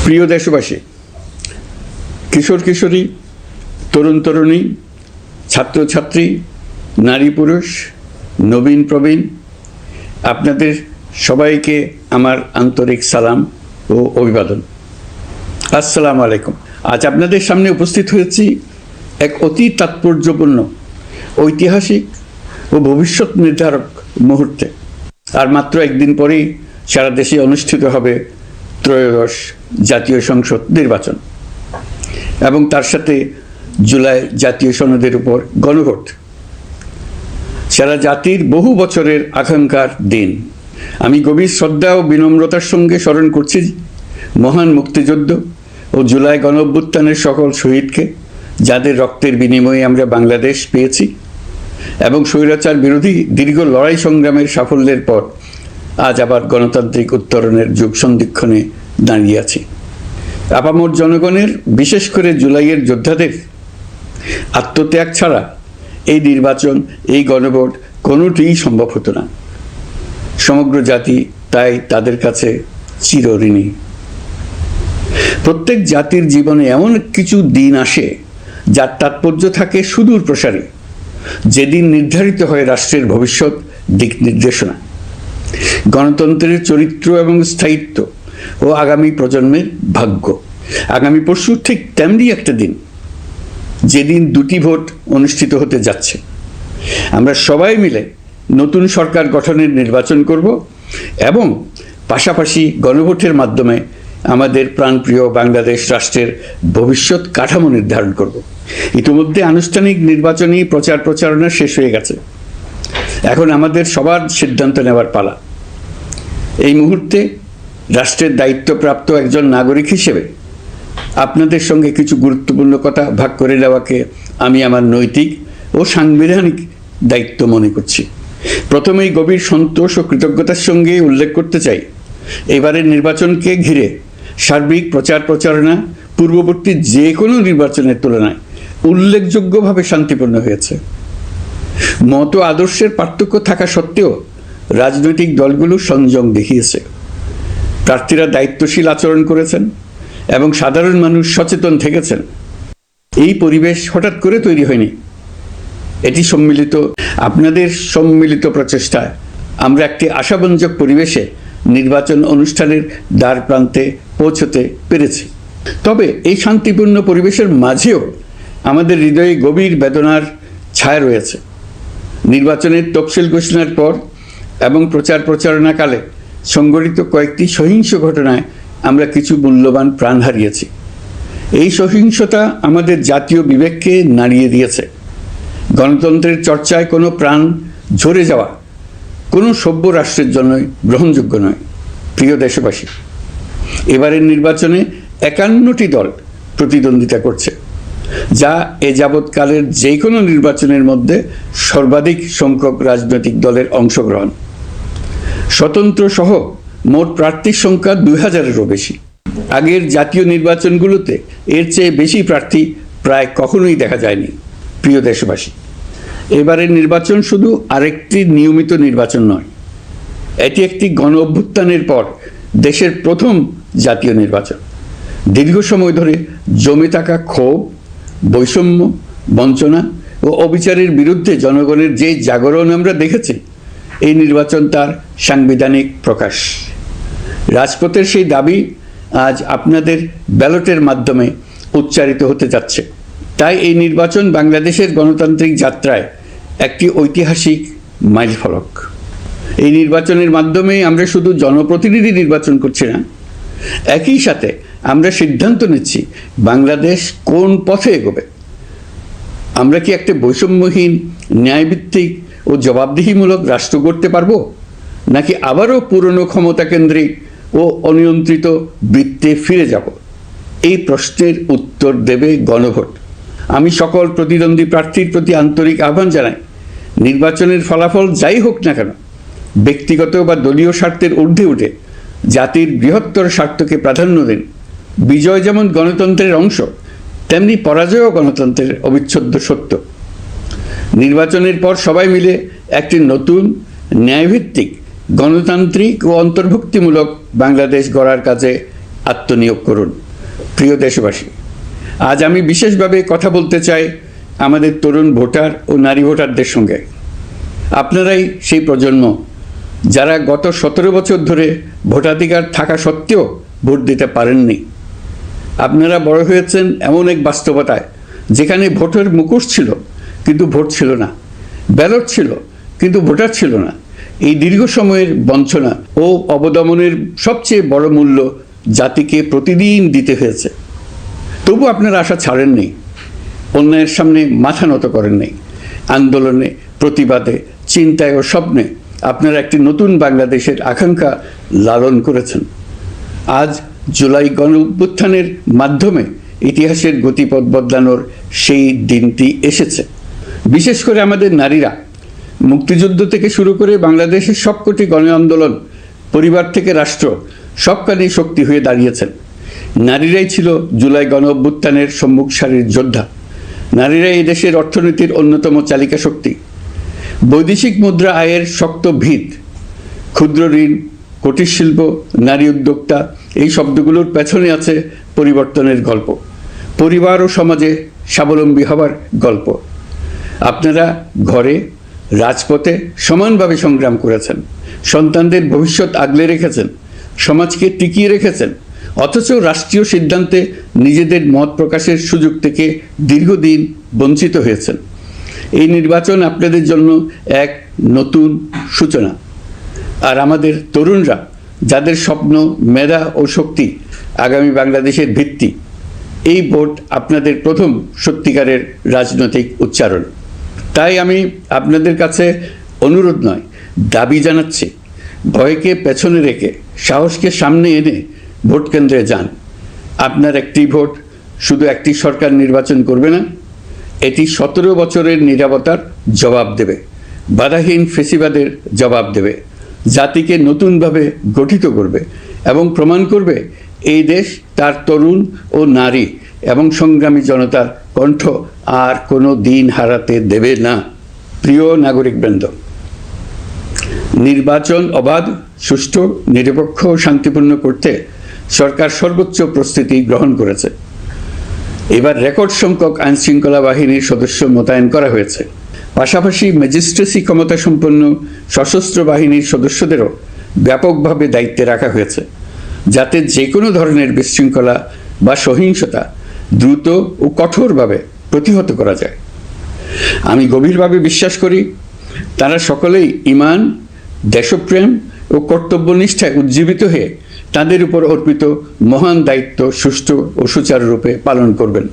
প্রিয় দেশবাসী, কিশোর কিশোরী, তরুণ তরুণী, ছাত্রছাত্রী, নারী পুরুষ, নবীন প্রবীণ, আপনাদের সবাইকে আমার আন্তরিক সালাম ও অভিবাদন। আসসালামু আলাইকুম। আজ আপনাদের সামনে উপস্থিত হয়েছি এক অতি তাৎপর্যপূর্ণ, ঐতিহাসিক ও ভবিষ্যৎ নির্ধারক মুহূর্তে। আর মাত্র একদিন পরেই সারা দেশে অনুষ্ঠিত হবে ত্রয়োদশ জাতীয় সংসদ নির্বাচন এবং তার সাথে জুলাই জাতীয় সনদের উপর গণভোট। সারা জাতির বহু বছরের আকাঙ্ক্ষার দিন। আমি গভীর শ্রদ্ধা ও বিনম্রতার সঙ্গে স্মরণ করছি মহান মুক্তিযুদ্ধ ও জুলাই গণঅভ্যুত্থানের সকল শহীদকে, যাদের রক্তের বিনিময়ে আমরা বাংলাদেশ পেয়েছি এবং স্বৈরাচার বিরোধী দীর্ঘ লড়াই সংগ্রামের সাফল্যের পর আজ আবার গণতান্ত্রিক উত্তরণের যুগ সন্ধিক্ষণে দাঁড়িয়ে আছি। আপামর জনগণের, বিশেষ করে জুলাইয়ের যোদ্ধাদের আত্মত্যাগ ছাড়া এই নির্বাচন, এই গণভোট কোনোটিই সম্ভব হতো না। সমগ্র জাতি তাই তাদের কাছে চিরঋণী। প্রত্যেক জাতির জীবনে এমন কিছু দিন আসে যার তাৎপর্য থাকে সুদূর প্রসারী, যেদিন নির্ধারিত হয় রাষ্ট্রের ভবিষ্যৎ দিক নির্দেশনা, গণতন্ত্রের চরিত্র এবং স্থায়িত্ব ও আগামী প্রজন্মের ভাগ্য। আগামী পরশু ঠিক তেমনি একটা দিন, যেদিন দুটি ভোট অনুষ্ঠিত হতে যাচ্ছে। আমরা সবাই মিলে নতুন সরকার গঠনের নির্বাচন করব এবং পাশাপাশি গণভোটের মাধ্যমে আমাদের প্রাণপ্রিয় বাংলাদেশ রাষ্ট্রের ভবিষ্যৎ কাঠামো নির্ধারণ করব। ইতিমধ্যে আনুষ্ঠানিক নির্বাচনী প্রচারণা শেষ হয়ে গেছে। এখন আমাদের সবার সিদ্ধান্ত নেওয়ার পালা। এই মুহূর্তে রাষ্ট্রের দায়িত্বপ্রাপ্ত একজন নাগরিক হিসেবে আপনাদের সঙ্গে কিছু গুরুত্বপূর্ণ কথা ভাগ করে নেওয়াকে আমি আমার নৈতিক ও সাংবিধানিক দায়িত্ব মনে করছি। প্রথমেই গভীর সন্তোষ ও কৃতজ্ঞতার সঙ্গে উল্লেখ করতে চাই, এবারের নির্বাচনকে ঘিরে সার্বিক প্রচারণা পূর্ববর্তী যে কোনো নির্বাচনের তুলনায় উল্লেখযোগ্যভাবে শান্তিপূর্ণ হয়েছে। মত আদর্শের পার্থক্য থাকা সত্ত্বেও রাজনৈতিক দলগুলো সংযম দেখিয়েছে। প্রার্থীরা দায়িত্বশীল আচরণ করেছেন এবং সাধারণ মানুষ সচেতন থেকেছেন। এই পরিবেশ হঠাৎ করে তৈরি হয়নি। এটি আপনাদের সম্মিলিত প্রচেষ্টায় আমরা একটি আশাব্যঞ্জক পরিবেশে নির্বাচন অনুষ্ঠানের দ্বার প্রান্তে পৌঁছতে পেরেছি। তবে এই শান্তিপূর্ণ পরিবেশের মাঝেও আমাদের হৃদয়ে গভীর বেদনার ছায়া রয়েছে। নির্বাচনের তফসিল ঘোষণার পর এবং প্রচারণাকালে সংঘটিত কয়েকটি সহিংস ঘটনায় আমরা কিছু মূল্যবান প্রাণ হারিয়েছি। এই সহিংসতা আমাদের জাতীয় বিবেককে নাড়িয়ে দিয়েছে। গণতন্ত্রের চর্চায় কোনো প্রাণ ঝরে যাওয়া কোনো সভ্য রাষ্ট্রের জন্যই গ্রহণযোগ্য নয়। প্রিয় দেশবাসী, এবারের নির্বাচনে 51টি দল প্রতিদ্বন্দ্বিতা করছে, যা এ যাবৎকালের যে কোনো নির্বাচনের মধ্যে সর্বাধিক সংখ্যক রাজনৈতিক দলের অংশগ্রহণ। স্বতন্ত্র সহ মোট প্রার্থীর সংখ্যা 2000-এরও বেশি। আগের জাতীয় নির্বাচনগুলোতে এর চেয়ে বেশি প্রার্থী প্রায় কখনোই দেখা যায়নি। প্রিয় দেশবাসী, এবারের নির্বাচন শুধু আরেকটি নিয়মিত নির্বাচন নয়, এটি একটি গণ অভ্যুত্থানের পর দেশের প্রথম জাতীয় নির্বাচন। দীর্ঘ সময় ধরে জমে থাকা ক্ষোভ, বৈষম্য, বঞ্চনা ও অবিচারের বিরুদ্ধে জনগণের যে জাগরণ আমরা দেখেছি, এই নির্বাচন তার সাংবিধানিক প্রকাশ। রাজপথের সেই দাবি আজ আপনাদের ব্যালটের মাধ্যমে উচ্চারিত হতে যাচ্ছে। তাই এই নির্বাচন বাংলাদেশের গণতান্ত্রিক যাত্রায় একটি ঐতিহাসিক মাইলফলক। এই নির্বাচনের মাধ্যমে আমরা শুধু জনপ্রতিনিধি নির্বাচন করছি না, একই সাথে আমরা সিদ্ধান্ত নিচ্ছি বাংলাদেশ কোন পথে এগোবে। আমরা কি একটা বৈষম্যহীন, ন্যায়ভিত্তিক ও জবাবদিহিমূলক রাষ্ট্র গড়তে পারবো, নাকি আবারও পুরনো ক্ষমতা কেন্দ্রিক ও অনিয়ন্ত্রিত বৃত্তে ফিরে যাব? এই প্রশ্নের উত্তর দেবে গণভোট। আমি সকল প্রতিদ্বন্দ্বী প্রার্থীর প্রতি আন্তরিক আহ্বান জানাই, নির্বাচনের ফলাফল যাই হোক না কেন, ব্যক্তিগত বা দলীয় স্বার্থের ঊর্ধ্বে উঠে জাতির বৃহত্তর স্বার্থকে প্রাধান্য দিন। বিজয় যেমন গণতন্ত্রের অংশ, তেমনি পরাজয়ও গণতন্ত্রের অবিচ্ছেদ্য সত্য। নির্বাচনের পর সবাই মিলে একটি নতুন, ন্যায়ভিত্তিক, গণতান্ত্রিক ও অন্তর্ভুক্তিমূলক বাংলাদেশ গড়ার কাজে আত্মনিয়োগ করুন। প্রিয় দেশবাসী, আজ আমি বিশেষভাবে কথা বলতে চাই আমাদের তরুণ ভোটার ও নারী ভোটারদের সঙ্গে। আপনারাই সেই প্রজন্ম যারা গত 17 বছর ধরে ভোটাধিকার থাকা সত্ত্বেও ভোট দিতে পারেননি। আপনারা বড় হয়েছেন এমন এক বাস্তবতায় যেখানে ভোটের মুখোশ ছিল কিন্তু ভোট ছিল না, ব্যালট ছিল কিন্তু ভোটার ছিল না। এই দীর্ঘ সময়ের বঞ্চনা ও অবদমনের সবচেয়ে বড় মূল্য জাতিকে প্রতিদিন দিতে হয়েছে। তবু আপনারা আশা ছাড়েননি, অন্যায়ের সামনে মাথা নত করেননি। আন্দোলনে, প্রতিবাদে, চিন্তায় ও স্বপ্নে আপনারা একটি নতুন বাংলাদেশের আকাঙ্ক্ষা লালন করেছেন। আজ জুলাই গণঅভ্যুত্থানের মাধ্যমে ইতিহাসের গতিপথ বদলানোর সেই দিনটি এসেছে। বিশেষ করে আমাদের নারীরা মুক্তিযুদ্ধ থেকে শুরু করে বাংলাদেশের সবকটি গণ আন্দোলন, পরিবার থেকে রাষ্ট্র, সবখানেই শক্তি হয়ে দাঁড়িয়েছেন। নারীরাই ছিল জুলাই গণঅভ্যুত্থানের সম্মুখ সারির যোদ্ধা। নারীরাই এই দেশের অর্থনীতির অন্যতম চালিকা শক্তি। বৈদেশিক মুদ্রা আয়ের শক্ত ভিত, ক্ষুদ্র ঋণ, কুটির শিল্প, নারী উদ্যোক্তা, এই শব্দগুলোর পেছনে আছে পরিবর্তনের গল্প, পরিবার ও সমাজে স্বাবলম্বী হবার গল্প। আপনারা ঘরে, রাজপথে সমানভাবে সংগ্রাম করেছেন, সন্তানদের ভবিষ্যৎ আগলে রেখেছেন, সমাজকে টিকিয়ে রেখেছেন, অথচ রাষ্ট্রীয় সিদ্ধান্তে নিজেদের মত প্রকাশের সুযোগ থেকে দীর্ঘদিন বঞ্চিত হয়েছেন। এই নির্বাচন আপনাদের জন্য এক নতুন সূচনা। আর আমাদের তরুণরা, যাদের স্বপ্ন, মেধা ও শক্তি আগামী বাংলাদেশের ভিত্তি, এই ভোট আপনাদের প্রথম সত্যিকারের রাজনৈতিক উচ্চারণ। তাই আমি আপনাদের কাছে অনুরোধ নয়, দাবি জানাচ্ছি, ভয়কে পেছনে রেখে সাহসকে সামনে এনে ভোট কেন্দ্রে যান। আপনার একটি ভোট শুধু একটি সরকার নির্বাচন করবে না, এটি 17 বছরের নীরবতার জবাব দেবে, বাধাহীন ফেসিবাদের জবাব দেবে, জাতিকে নতুনভাবে গঠিত করবে এবং প্রমাণ করবে এই দেশ তার তরুণ ও নারী এবং সংগ্রামী জনতার কণ্ঠ আর কোনো দিন হারাতে দেবে না। প্রিয় নাগরিকবৃন্দ, নির্বাচন অবাধ, সুষ্ঠু, নিরপেক্ষ ও শান্তিপূর্ণ করতে সরকার সর্বোচ্চ প্রস্তুতি গ্রহণ করেছে। এবার রেকর্ড সংখ্যক আইনশৃঙ্খলা বাহিনীর সদস্য মোতায়েন করা হয়েছে। পাশাপাশি ম্যাজিস্ট্রেসি ক্ষমতা সম্পন্ন সশস্ত্র বাহিনীর সদস্যদেরও ব্যাপকভাবে দায়িত্বে রাখা হয়েছে, যাতে যে কোনো ধরনের বিশৃঙ্খলা বা সহিংসতা দ্রুত ও কঠোরভাবে প্রতিহত করা যায়। আমি গভীরভাবে বিশ্বাস করি তারা সকলেই ঈমান, দেশপ্রেম ও কর্তব্যনিষ্ঠায় উজ্জীবিত হয়ে তাদের উপর অর্পিত মহান দায়িত্ব সুষ্ঠু ও সুচারুরূপে পালন করবেন।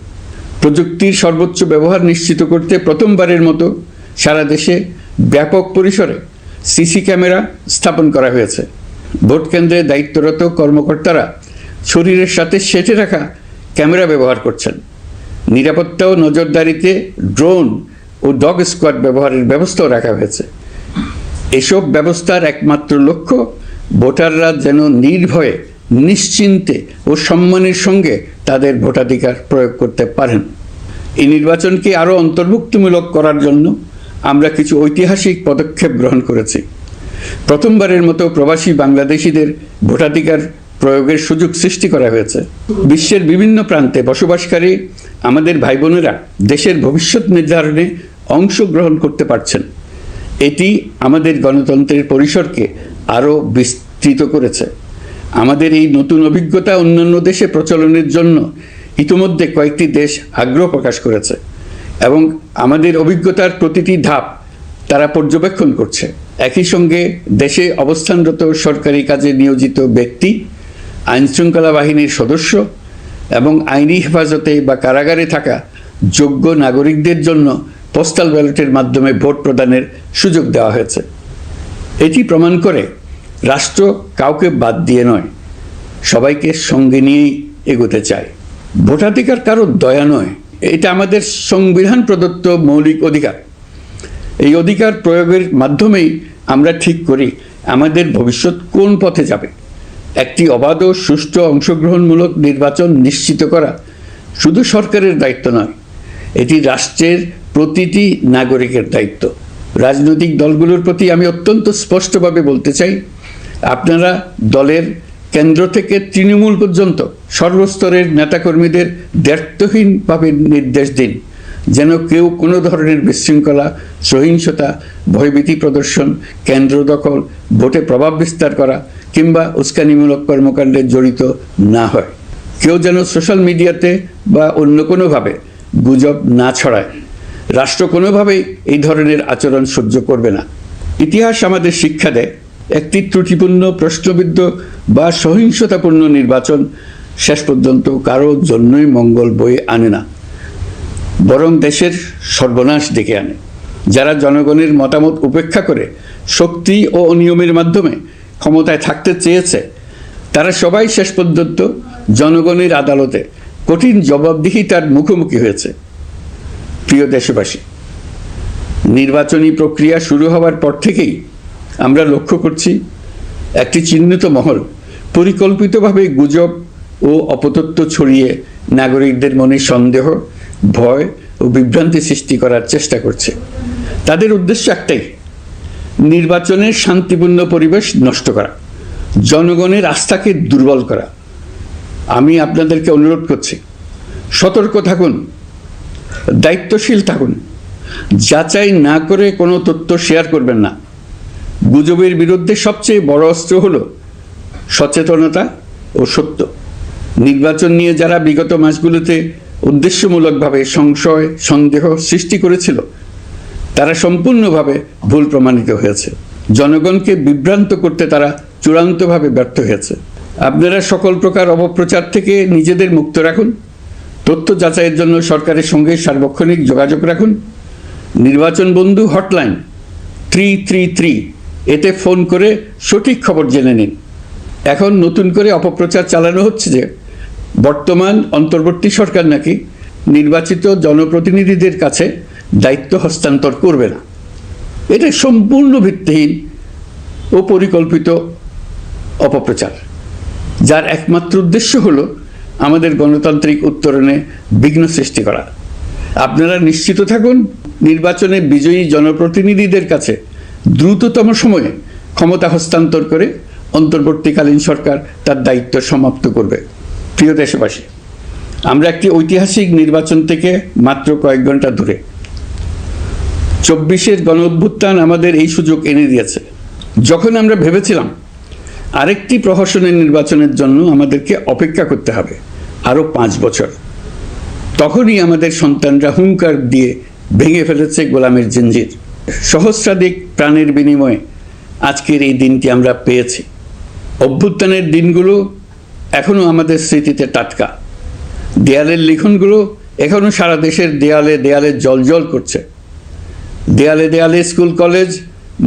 প্রযুক্তির সর্বোচ্চ ব্যবহার নিশ্চিত করতে প্রথমবারের মতো সারা দেশে ব্যাপক পরিসরে সিসি ক্যামেরা স্থাপন করা হয়েছে। ভোট কেন্দ্রে দায়িত্বরত কর্মকর্তারা শরীরের সাথে সেটে রাখা ক্যামেরা ব্যবহার করছেন। নিরাপত্তা ও নজরদারিতে ড্রোন ও ডগ স্কোয়াড ব্যবহারের ব্যবস্থাও রাখা হয়েছে। এসব ব্যবস্থার একমাত্র লক্ষ্য ভোটাররা যেন নির্ভয়ে, নিশ্চিন্তে ও সম্মানের সঙ্গে তাদের ভোটাধিকার প্রয়োগ করতে পারেন। এই নির্বাচনকে আরও অন্তর্ভুক্তিমূলক করার জন্য আমরা কিছু ঐতিহাসিক পদক্ষেপ গ্রহণ করেছি। প্রথমবারের মতো প্রবাসী বাংলাদেশিদের ভোটাধিকার প্রয়োগের সুযোগ সৃষ্টি করা হয়েছে। বিশ্বের বিভিন্ন প্রান্তে বসবাসকারী আমাদের ভাই বোনেরা দেশের ভবিষ্যৎ নির্ধারণে অংশগ্রহণ করতে পারছেন। এটি আমাদের গণতন্ত্রের পরিসরকে আরও বিস্তৃত করেছে। আমাদের এই নতুন অভিজ্ঞতা অন্যান্য দেশে প্রচলনের জন্য ইতিমধ্যে কয়েকটি দেশ আগ্রহ প্রকাশ করেছে এবং আমাদের অভিজ্ঞতার প্রতিটি ধাপ তারা পর্যবেক্ষণ করছে। একই সঙ্গে দেশে অবস্থানরত সরকারি কাজে নিয়োজিত ব্যক্তি, আইনশৃঙ্খলা বাহিনীর সদস্য এবং আইনি হেফাজতে বা কারাগারে থাকা যোগ্য নাগরিকদের জন্য পোস্টাল ব্যালটের মাধ্যমে ভোট প্রদানের সুযোগ দেওয়া হয়েছে। এটি প্রমাণ করে রাষ্ট্র কাউকে বাদ দিয়ে নয়, সবাইকে সঙ্গে নিয়েই এগোতে চায়। ভোটাধিকার কারো দয়া নয়, এটা আমাদের সংবিধান প্রদত্ত মৌলিক অধিকার। এই অধিকার প্রয়োগের মাধ্যমেই আমরা ঠিক করি আমাদের ভবিষ্যৎ কোন পথে যাবে। একটি অবাধ ও সুষ্ঠু অংশগ্রহণমূলক নির্বাচন নিশ্চিত করা শুধু সরকারের দায়িত্ব নয়, এটি রাষ্ট্রের প্রতিটি নাগরিকের দায়িত্ব। রাজনৈতিক দলগুলোর প্রতি আমি অত্যন্ত স্পষ্টভাবে বলতে চাই, আপনারা দলের কেন্দ্র থেকে তৃণমূল পর্যন্ত সর্বস্তরের নেতাকর্মীদের দ্ব্যর্থহীনভাবে নির্দেশ দিন যেন কেউ কোনো ধরনের বিশৃঙ্খলা, সহিংসতা, ভয়ভীতি প্রদর্শন, কেন্দ্র দখল, ভোটে প্রভাব বিস্তার করা কিংবা উস্কানিমূলক কর্মকাণ্ডে জড়িত না হয়। কেউ যেন সোশ্যাল মিডিয়াতে বা অন্য কোনোভাবে গুজব না ছড়ায়। রাষ্ট্র কোনোভাবেই এই ধরনের আচরণ সহ্য করবে না। ইতিহাস আমাদের শিক্ষা দেয়, একটি ত্রুটিপূর্ণ, প্রশ্নবিদ্ধ বা সহিংসতাপূর্ণ নির্বাচন শেষ পর্যন্ত কারোর জন্যই মঙ্গল বয়ে আনে না, বরং দেশের সর্বনাশ ডেকে আনে। যারা জনগণের মতামত উপেক্ষা করে শক্তি ও অনিয়মের মাধ্যমে ক্ষমতায় থাকতে চেয়েছে, তারা সবাই শেষ পর্যন্ত জনগণের আদালতে কঠিন জবাবদিহিতার মুখোমুখি হয়েছে। প্রিয় দেশবাসী, নির্বাচনী প্রক্রিয়া শুরু হওয়ার পর থেকেই আমরা লক্ষ্য করছি একটি চিহ্নিত মহল পরিকল্পিতভাবে গুজব ও অপতথ্য ছড়িয়ে নাগরিকদের মনে সন্দেহ, ভয় ও বিভ্রান্তি সৃষ্টি করার চেষ্টা করছে। তাদের উদ্দেশ্য একটাই, নির্বাচনের শান্তিপূর্ণ পরিবেশ নষ্ট করা, জনগণের আস্থাকে দুর্বল করা। আমি আপনাদেরকে অনুরোধ করছি, সতর্ক থাকুন, দায়িত্বশীল থাকুন, যাচাই না করে কোনো তথ্য শেয়ার করবেন না। গুজবের বিরুদ্ধে সবচেয়ে বড় অস্ত্র হলো সচেতনতা ও সত্য। নির্বাচন নিয়ে যারা বিগত মাসগুলোতে উদ্দেশ্যমূলকভাবে সংশয়, সন্দেহ সৃষ্টি করেছিল, তারা সম্পূর্ণভাবে ভুল প্রমাণিত হয়েছে। জনগণকে বিভ্রান্ত করতে তারা চূড়ান্তভাবে ব্যর্থ হয়েছে। আপনারা সকল প্রকার অপপ্রচার থেকে নিজেদের মুক্ত রাখুন। তথ্য যাচাইয়ের জন্য সরকারের সঙ্গে সার্বক্ষণিক যোগাযোগ রাখুন। নির্বাচন বন্ধু হটলাইন 333 এতে ফোন করে সঠিক খবর জেনে নিন। এখন নতুন করে অপপ্রচার চালানো হচ্ছে যে বর্তমান অন্তর্বর্তী সরকার নাকি নির্বাচিত জনপ্রতিনিধিদের কাছে দায়িত্ব হস্তান্তর করবে না। এটা সম্পূর্ণ ভিত্তিহীন ও পরিকল্পিত অপপ্রচার, যার একমাত্র উদ্দেশ্য হলো আমাদের গণতান্ত্রিক উত্তরণে বিঘ্ন সৃষ্টি করা। আপনারা নিশ্চিত থাকুন, নির্বাচনে বিজয়ী জনপ্রতিনিধিদের কাছে দ্রুততম সময়ে ক্ষমতা হস্তান্তর করে অন্তর্বর্তীকালীন সরকার তার দায়িত্ব সমাপ্ত করবে। প্রিয় দেশবাসী, আমরা একটি ঐতিহাসিক নির্বাচন থেকে মাত্র কয়েক ঘন্টা দূরে। 24-এর গণঅভ্যুত্থান আমাদের এই সুযোগ এনে দিয়েছে। যখন আমরা ভেবেছিলাম আরেকটি প্রহসনের নির্বাচনের জন্য আমাদেরকে অপেক্ষা করতে হবে আরও 5 বছর, তখনই আমাদের সন্তানরা হুঙ্কার দিয়ে ভেঙে ফেলেছে গোলামের জঞ্জির। সহস্রাধিক প্রাণের বিনিময়ে আজকের এই দিনটি আমরা পেয়েছি। অভ্যুত্থানের দিনগুলো এখনও আমাদের স্মৃতিতে টাটকা। দেয়ালের লিখনগুলো এখনও সারা দেশের দেয়ালে দেয়ালে জলজল করছে। দেয়ালে দেয়ালে স্কুল, কলেজ,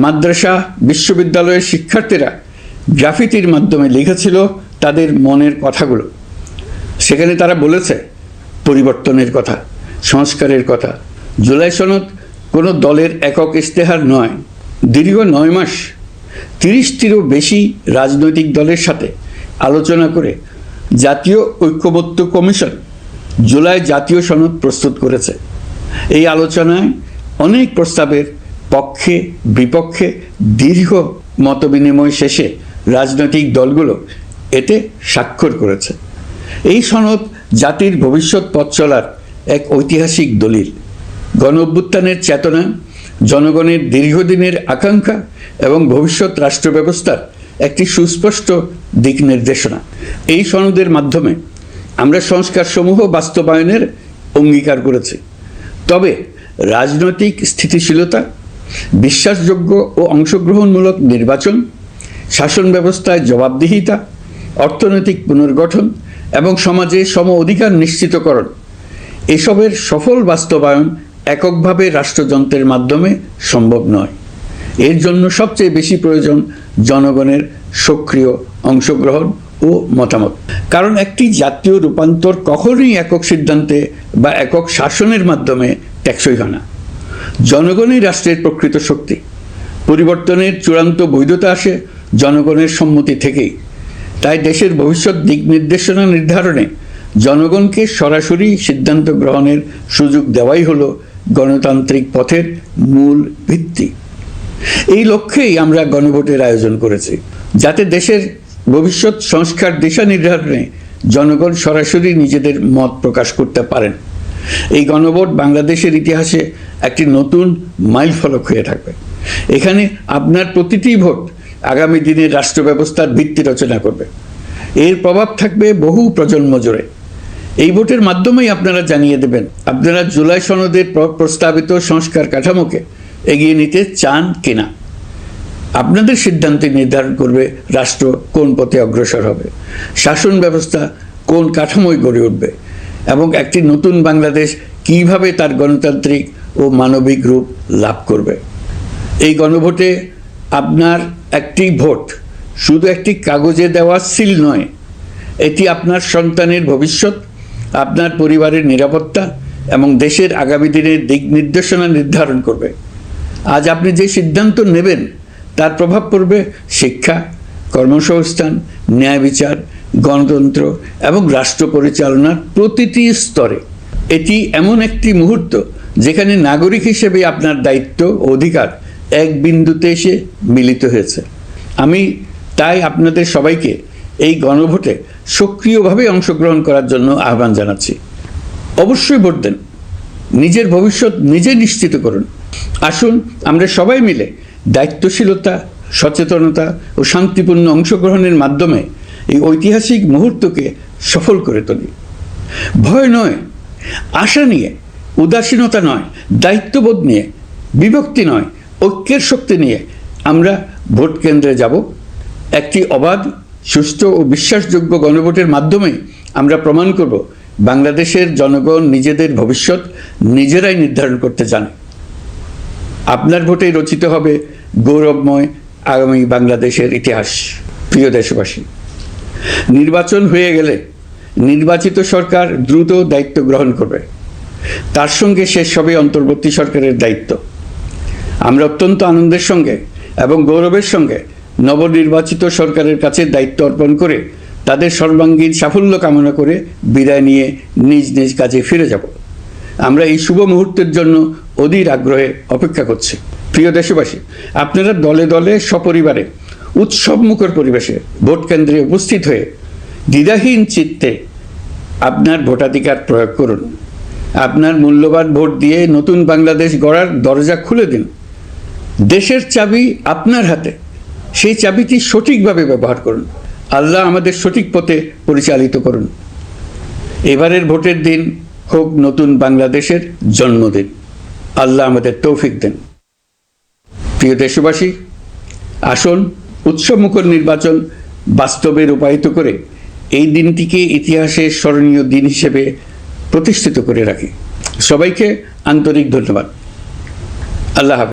মাদ্রাসা, বিশ্ববিদ্যালয়ের শিক্ষার্থীরা গ্রাফিতির মাধ্যমে লিখেছিল তাদের মনের কথাগুলো। সেখানে তারা বলেছে পরিবর্তনের কথা, সংস্কারের কথা। জুলাই সনদ কোনো দলের একক ইশতেহার নয়। দীর্ঘ 9 মাস 30টিরও বেশি রাজনৈতিক দলের সাথে আলোচনা করে জাতীয় ঐক্যমত্য কমিশন জুলাই জাতীয় সনদ প্রস্তুত করেছে। এই আলোচনায় অনেক প্রস্তাবের পক্ষে বিপক্ষে দীর্ঘ মতবিনিময় শেষে রাজনৈতিক দলগুলো এতে স্বাক্ষর করেছে। এই সনদ জাতির ভবিষ্যৎ পথ চলার এক ঐতিহাসিক দলিল। গণঅভ্যুত্থানের চেতনা, জনগণের দীর্ঘদিনের আকাঙ্ক্ষা এবং ভবিষ্যৎ রাষ্ট্র ব্যবস্থার একটি সুস্পষ্ট দিক নির্দেশনা। এই সনদের মাধ্যমে আমরা সংস্কারসমূহ বাস্তবায়নের অঙ্গীকার করেছি। তবে রাজনৈতিক স্থিতিশীলতা, বিশ্বাসযোগ্য ও অংশগ্রহণমূলক নির্বাচন, শাসন ব্যবস্থায় জবাবদিহিতা, অর্থনৈতিক পুনর্গঠন এবং সমাজে সম অধিকার নিশ্চিতকরণ, এসবের সফল বাস্তবায়ন এককভাবে রাষ্ট্রযন্ত্রের মাধ্যমে সম্ভব নয়। এর জন্য সবচেয়ে বেশি প্রয়োজন জনগণের সক্রিয় অংশগ্রহণ ও মতামত। কারণ একটি জাতীয় রূপান্তর কখনোই একক সিদ্ধান্তে বা একক শাসনের মাধ্যমে টেকসই হয় না। জনগণই রাষ্ট্রের প্রকৃত শক্তি। পরিবর্তনের চূড়ান্ত বৈধতা আসে জনগণের সম্মতি থেকেই। তাই দেশের ভবিষ্যৎ দিক নির্দেশনা নির্ধারণে জনগণকে সরাসরি সিদ্ধান্ত গ্রহণের সুযোগ দেওয়াই হলো গণতান্ত্রিক পথের মূল ভিত্তি। এই লক্ষ্যেই আমরা গণভোটের আয়োজন করেছি, যাতে দেশের ভবিষ্যৎ সংস্কার দিশা নির্ধারণে জনগণ সরাসরি নিজেদের মত প্রকাশ করতে পারেন। এই গণভোট বাংলাদেশের ইতিহাসে একটি নতুন মাইলফলক হয়ে থাকবে। এখানে আপনার প্রতিটি ভোট আগামী দিনের রাষ্ট্র ব্যবস্থার ভিত্তি রচনা করবে। এর প্রভাব থাকবে বহু প্রজন্ম জুড়ে। এই ভোটের মাধ্যমেই আপনারা জানিয়ে দেবেন আপনারা জুলাই সনদের প্রস্তাবিত সংস্কার কাঠামোকে এগিয়ে নিতে চান কিনা। আপনাদের সিদ্ধান্তে নির্ধারণ করবে রাষ্ট্র কোন পথে অগ্রসর হবে, শাসন ব্যবস্থা কোন কাঠামোয় গড়ে উঠবে এবং একটি নতুন বাংলাদেশ কিভাবে তার গণতান্ত্রিক ও মানবিক রূপ লাভ করবে। এই গণভোটে আপনার একটি ভোট শুধু একটি কাগজে দেওয়া সিল নয়, এটি আপনার সন্তানের ভবিষ্যৎ, আপনার পরিবারের নিরাপত্তা এবং দেশের আগামী দিনের দিক নির্দেশনা নির্ধারণ করবে। আজ আপনি যে সিদ্ধান্ত নেবেন তার প্রভাব পড়বে শিক্ষা, কর্মসংস্থান, ন্যায় বিচার, গণতন্ত্র এবং রাষ্ট্র পরিচালনার প্রতিটি স্তরে। এটি এমন একটি মুহূর্ত যেখানে নাগরিক হিসেবে আপনার দায়িত্ব ও অধিকার এক বিন্দুতে এসে মিলিত হয়েছে। আমি তাই আপনাদের সবাইকে এই গণভোটে সক্রিয়ভাবে অংশগ্রহণ করার জন্য আহ্বান জানাচ্ছি। অবশ্যই ভোট দেন, নিজের ভবিষ্যৎ নিজে নিশ্চিত করুন। আসুন আমরা সবাই মিলে দায়িত্বশীলতা, সচেতনতা ও শান্তিপূর্ণ অংশগ্রহণের মাধ্যমে এই ঐতিহাসিক মুহূর্তকে সফল করে তুলি। ভয় নয়, আশা নিয়ে, উদাসীনতা নয়, দায়িত্ববোধ নিয়ে, বিভক্তি নয়, ঐক্যের শক্তি নিয়ে আমরা ভোট কেন্দ্রে যাব। একটি অবাধ, সুষ্ঠু ও বিশ্বাসযোগ্য গণভোটের মাধ্যমে আমরা প্রমাণ করব বাংলাদেশের জনগণ নিজেদের ভবিষ্যৎ নিজেরাই নির্ধারণ করতে জানে। আপনার ভোটে রচিত হবে গৌরবময় আগামী বাংলাদেশের ইতিহাস। প্রিয় দেশবাসী, নির্বাচন হয়ে গেলে নির্বাচিত সরকার দ্রুত দায়িত্ব গ্রহণ করবে। তার সঙ্গে শেষ হবে অন্তর্বর্তী সরকারের দায়িত্ব। আমরা অত্যন্ত আনন্দের সঙ্গে এবং গৌরবের সঙ্গে নবনির্বাচিত সরকারের কাছে দায়িত্ব অর্পণ করে তাদের সর্বাঙ্গীন সাফল্য কামনা করে বিদায় নিয়ে নিজ নিজ কাজে ফিরে যাব। আমরা এই শুভ মুহূর্তের জন্য অধীর আগ্রহে অপেক্ষা করছি। প্রিয় দেশবাসী, আপনারা দলে দলে সপরিবারে উৎসবমুখর পরিবেশে ভোট কেন্দ্রে উপস্থিত হয়ে দ্বিধাহীন চিত্তে আপনার ভোটাধিকার প্রয়োগ করুন। আপনার মূল্যবান ভোট দিয়ে নতুন বাংলাদেশ গড়ার দরজা খুলে দিন। দেশের চাবি আপনার হাতে, সেই চাবিটি সঠিকভাবে ব্যবহার করুন। আল্লাহ আমাদের সঠিক পথে পরিচালিত করুন। এবারের ভোটের দিন হোক নতুন বাংলাদেশের জন্মদিন। আল্লাহ আমাদের তৌফিক দেন। প্রিয় দেশবাসী, আসুন উৎসবমুখর নির্বাচন বাস্তবে রূপায়িত করে এই দিনটিকে ইতিহাসের স্মরণীয় দিন হিসেবে প্রতিষ্ঠিত করে রাখি। সবাইকে আন্তরিক ধন্যবাদ। আল্লাহ হাফেজ।